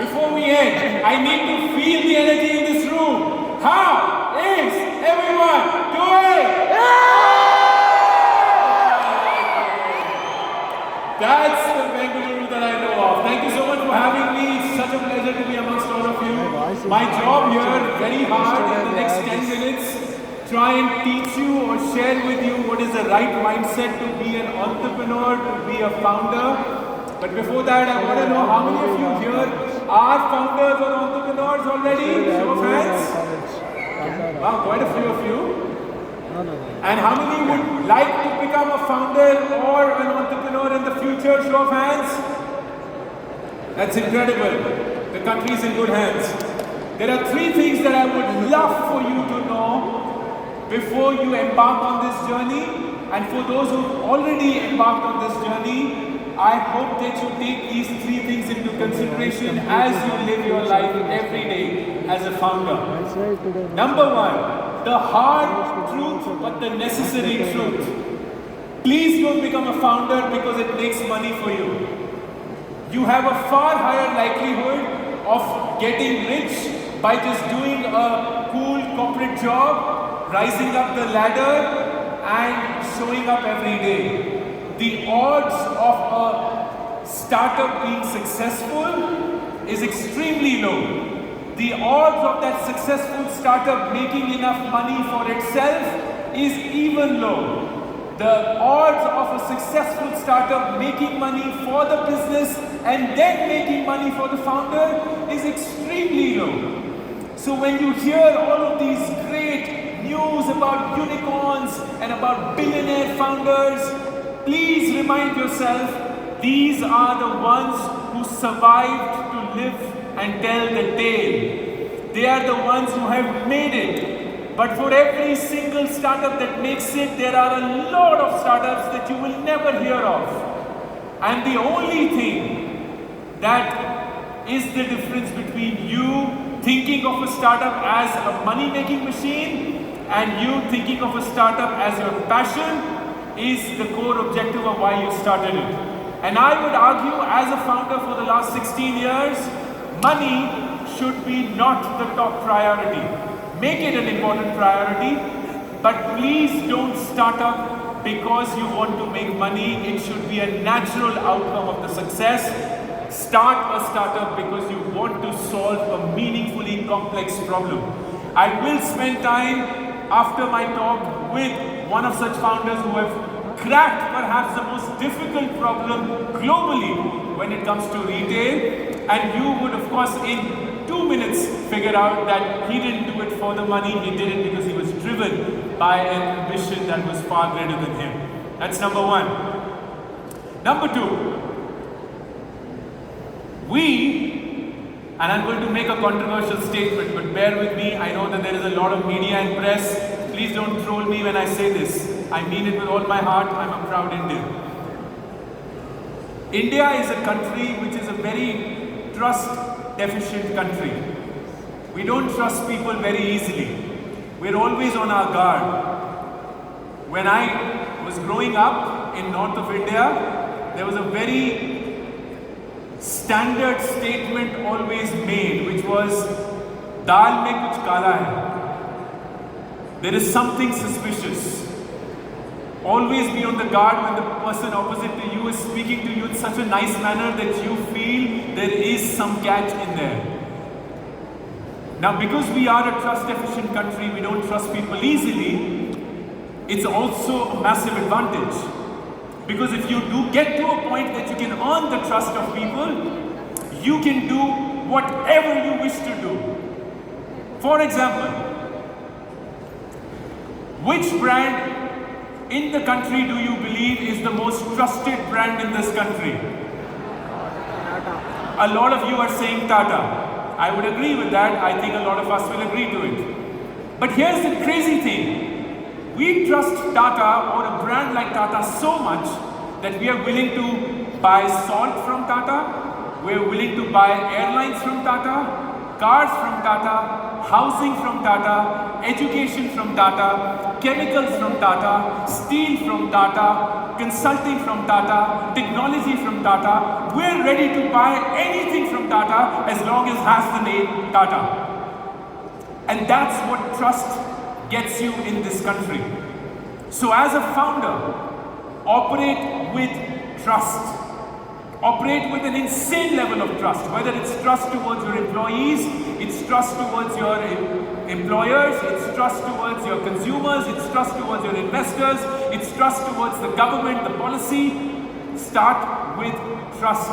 before we end, I need to feel the energy in this room. How is everyone doing? That's the Bengaluru that I know of. Thank you so much for having me. It's such a pleasure to be amongst all of you. My job here, very hard in the next 10 minutes, try and teach you or share with you what is the right mindset to be an entrepreneur, to be a founder. But before that, I want to know how many of you here are founders or entrepreneurs already? Show of hands. Wow, quite a few of you. And how many would like to become a founder or an entrepreneur in the future? Show of hands. That's incredible. The country is in good hands. There are 3 things that I would love for you to know before you embark on this journey. And for those who already embarked on this journey, I hope that you take these 3 things into consideration as you live your life every day as a founder. Number 1, the hard truth but the necessary truth. Please don't become a founder because it makes money for you. You have a far higher likelihood of getting rich by just doing a cool corporate job, rising up the ladder and showing up every day. The odds of a startup being successful is extremely low. The odds of that successful startup making enough money for itself is even low. The odds of a successful startup making money for the business and then making money for the founder is extremely low. So when you hear all of these great news about unicorns and about billionaire founders, please remind yourself, these are the ones who survived to live and tell the tale. They are the ones who have made it. But for every single startup that makes it, there are a lot of startups that you will never hear of. And the only thing that is the difference between you thinking of a startup as a money-making machine and you thinking of a startup as your passion is the core objective of why you started it. And I would argue, as a founder for the last 16 years, money should be not the top priority. Make it an important priority, but please don't start up because you want to make money. It should be a natural outcome of the success. Start a startup because you want to solve a meaningfully complex problem. I will spend time after my talk with one of such founders who have cracked perhaps the most difficult problem globally when it comes to retail. And you would, of course, in 2 minutes figure out that he didn't do it for the money, he did it because he was driven by an ambition that was far greater than him. That's number 1. Number 2, and I'm going to make a controversial statement, but bear with me. I know that there is a lot of media and press. Please don't troll me when I say this. I mean it with all my heart. I'm a proud Indian. India is a country which is a very trust-deficient country. We don't trust people very easily. We're always on our guard. When I was growing up in north of India, there was a very standard statement always made, which was, "Dal mein kuch kala hai." There is something suspicious. Always be on the guard when the person opposite to you is speaking to you in such a nice manner that you feel there is some catch in there. Now, because we are a trust-deficient country, we don't trust people easily, it's also a massive advantage. Because if you do get to a point that you can earn the trust of people, you can do whatever you wish to do. For example, which brand in the country do you believe is the most trusted brand in this country? A lot of you are saying Tata. I would agree with that. I think a lot of us will agree to it. But here's the crazy thing. We trust Tata or a brand like Tata so much that we are willing to buy salt from Tata, we are willing to buy airlines from Tata, cars from Tata, housing from Tata, education from Tata, chemicals from Tata, steel from Tata, consulting from Tata, technology from Tata. We're ready to buy anything from Tata as long as it has the name Tata. And that's what trust gets you in this country. So as a founder, operate with trust. Operate with an insane level of trust, whether it's trust towards your employees, it's trust towards your employers, it's trust towards your consumers, it's trust towards your investors, it's trust towards the government, the policy. Start with trust.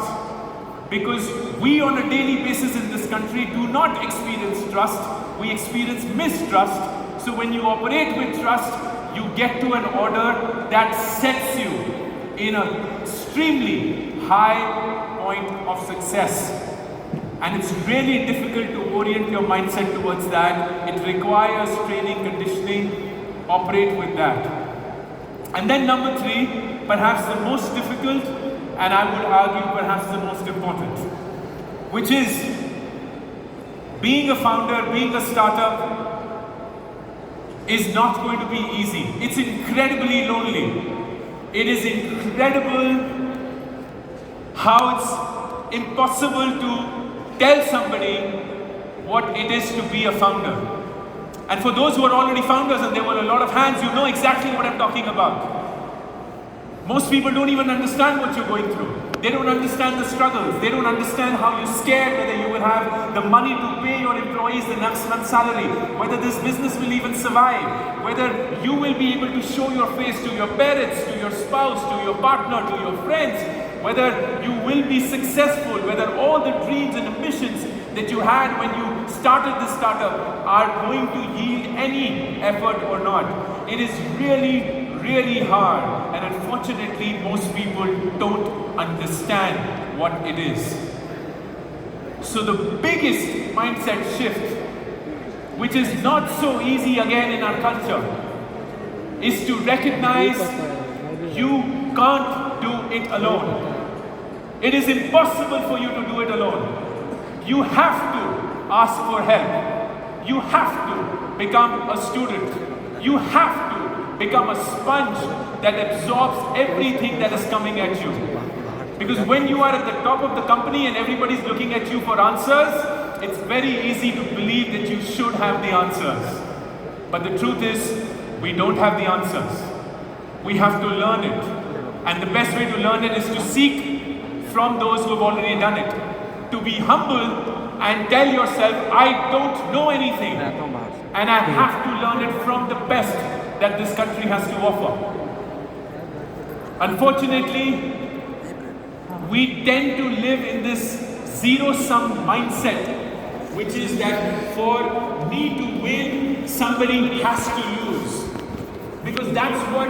Because we on a daily basis in this country do not experience trust, we experience mistrust. So when you operate with trust, you get to an order that sets you in an extremely high point of success. And it's really difficult to orient your mindset towards that. It requires training, conditioning, operate with that. And then number 3, perhaps the most difficult, and I would argue perhaps the most important, which is being a founder, being a startup is not going to be easy. It's incredibly lonely. It is incredible how it's impossible to tell somebody what it is to be a founder. And for those who are already founders, and there were a lot of hands, you know exactly what I'm talking about. Most people don't even understand what you're going through. They don't understand the struggles. They don't understand how you're scared whether you will have the money to pay your employees the next month's salary, whether this business will even survive, whether you will be able to show your face to your parents, to your spouse, to your partner, to your friends, whether you will be successful, whether all the dreams and ambitions that you had when you started this startup are going to yield any effort or not. It is really, really hard, and unfortunately most people don't understand what it is. So the biggest mindset shift, which is not so easy again in our culture, is to recognize you can't do it alone. It is impossible for you to do it alone. You have to ask for help. You have to become a student. You have to become a sponge that absorbs everything that is coming at you. Because when you are at the top of the company and everybody's looking at you for answers, it's very easy to believe that you should have the answers. But the truth is, we don't have the answers. We have to learn it. And the best way to learn it is to seek from those who have already done it. To be humble and tell yourself, I don't know anything. And I have to learn it from the best that this country has to offer. Unfortunately, we tend to live in this zero-sum mindset, which is that for me to win, somebody has to lose. Because that's what